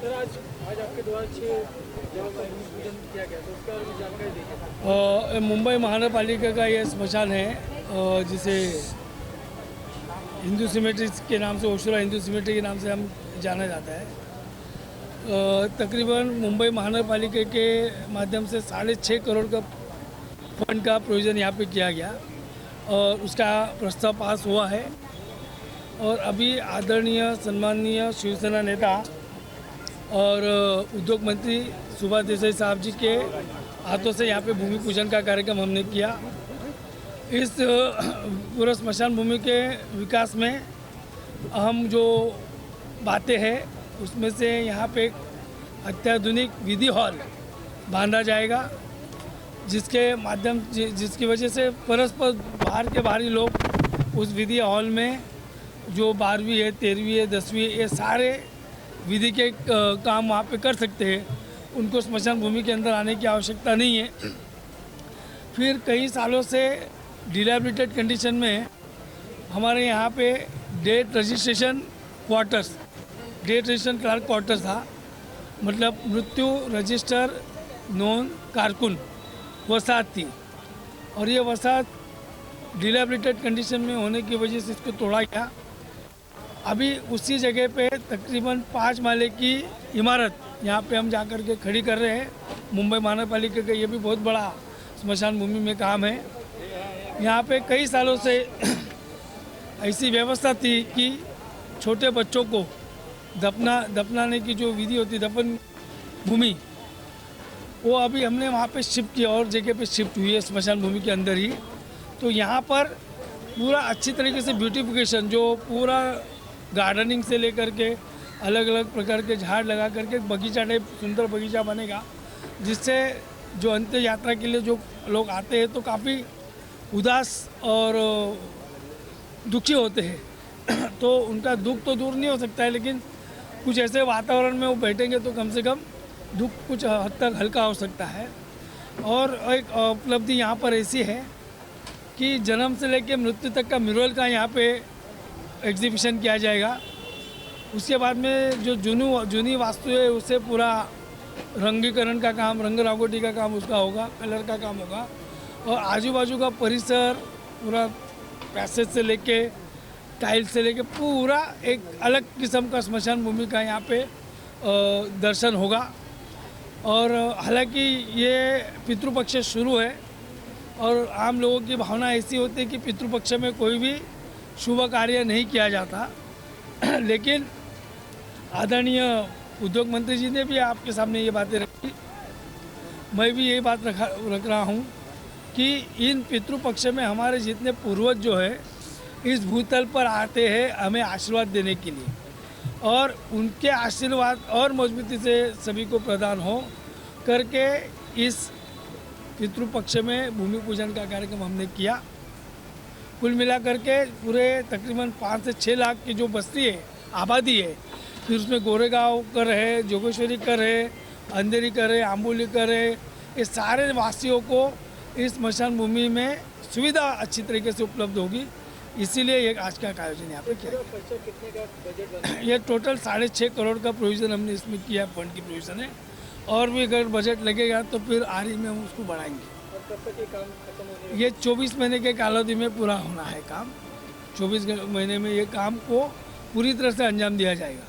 Sir आज आपके द्वारा 6 जगह का भूमि पूजन किया गया तो उसका भी जानकारी दीजिए। मुंबई महानगरपालिका का ये स्मशान है जिसे हिंदू सिमेट्री के नाम से, ओशुरा हिंदू सिमेट्री के नाम से हम जाना जाता है। तकरीबन मुंबई महानगरपालिका के माध्यम से 6.5 करोड़ का फंड का प्रोविज़न यहाँ पे किया गया और उसका प्रस्ताव पास हुआ है। और अभी आदरणीय सम्माननीय शिवसेना नेता और उद्योग मंत्री सुभाष देसाई साहब जी के हाथों से यहाँ पे भूमि पूजन का कार्यक्रम हमने किया। इस पूरा स्मशान भूमि के विकास में अहम जो बातें हैं उसमें से यहाँ पे एक अत्याधुनिक विधि हॉल बांधा जाएगा, जिसकी वजह से परस्पर बाहर के बाहरी लोग उस विधि हॉल में जो 12वीं है, 13वीं है, 10वीं है, ये सारे विधि के काम वहाँ पे कर सकते हैं। उनको स्मशान भूमि के अंदर आने की आवश्यकता नहीं है। फिर कई सालों से डिलेबिलिटेड कंडीशन में हमारे यहाँ पे डेट रजिस्ट्रेशन क्लर्क क्वार्टर्स था, मतलब मृत्यु रजिस्टर नोन कारकुन वसाहत थी। और ये वसाहत डिलेबिलिटेड कंडीशन में होने की वजह से इसको तोड़ा गया। अभी उसी जगह पे तकरीबन 5 माले की इमारत यहाँ पे हम जाकर के खड़ी कर रहे हैं। मुंबई महानगरपालिका का ये भी बहुत बड़ा स्मशान भूमि में काम है। यहाँ पे कई सालों से ऐसी व्यवस्था थी कि छोटे बच्चों को दफनाने की जो विधि होती, दफन भूमि, वो अभी हमने वहाँ पे शिफ्ट किया और जगह पे शिफ्ट हुई है स्मशान भूमि के अंदर ही। तो यहाँ पर पूरा अच्छी तरीके से ब्यूटिफिकेशन, जो पूरा गार्डनिंग से लेकर के अलग अलग प्रकार के झाड़ लगा करके बगीचा टाइप सुंदर बगीचा बनेगा, जिससे जो अंत्य यात्रा के लिए जो लोग आते हैं तो काफ़ी उदास और दुखी होते हैं। तो उनका दुख तो दूर नहीं हो सकता है, लेकिन कुछ ऐसे वातावरण में वो बैठेंगे तो कम से कम दुख कुछ हद तक हल्का हो सकता है। और एक उपलब्धि यहाँ पर ऐसी है कि जन्म से लेकर मृत्यु तक का म्यूरल का यहाँ पे एग्जीबिशन किया जाएगा। उसके बाद में जो जूनी वास्तु है उससे पूरा रंगीकरण का काम, रंग रागोटी का काम उसका होगा, कलर का काम होगा। और आजू बाजू का परिसर पूरा पैसेज से लेके टाइल से लेके पूरा एक अलग किस्म का स्मशान भूमि का यहाँ पे दर्शन होगा। और हालांकि ये पितृपक्ष शुरू है और आम लोगों की भावना ऐसी होती है कि पितृपक्ष में कोई भी शुभ कार्य नहीं किया जाता। लेकिन आदरणीय उद्योग मंत्री जी ने भी आपके सामने ये बातें रखी, मैं भी यही बात रख रहा हूँ कि इन पितृपक्ष में हमारे जितने पूर्वज जो है इस भूतल पर आते हैं हमें आशीर्वाद देने के लिए, और उनके आशीर्वाद और मजबूती से सभी को प्रदान हो करके इस पितृपक्ष में भूमि पूजन का कार्यक्रम हमने किया। कुल मिला करके पूरे तकरीबन 5 से 6 लाख की जो बस्ती है, आबादी है, फिर उसमें गोरेगांव कर है, जोगेश्वरी कर है, अंधेरी कर है, आंबोली कर है, ये सारे वासियों को इस स्मशान भूमि में सुविधा अच्छी तरीके से उपलब्ध होगी। इसीलिए ये आज का आयोजन यहाँ पे किया गया। कितने का बजट बना? ये टोटल 6.5 करोड़ का प्रोविज़न हमने इसमें किया, फंड की प्रोविज़न है। और भी अगर बजट लगेगा तो फिर आरी में हम उसको बढ़ाएंगे। और कब तक ये काम खत्म हो जाएगा? ये 24 महीने के कालावधि में पूरा होना है काम। 24 महीने में ये काम को पूरी तरह से अंजाम दिया जाएगा।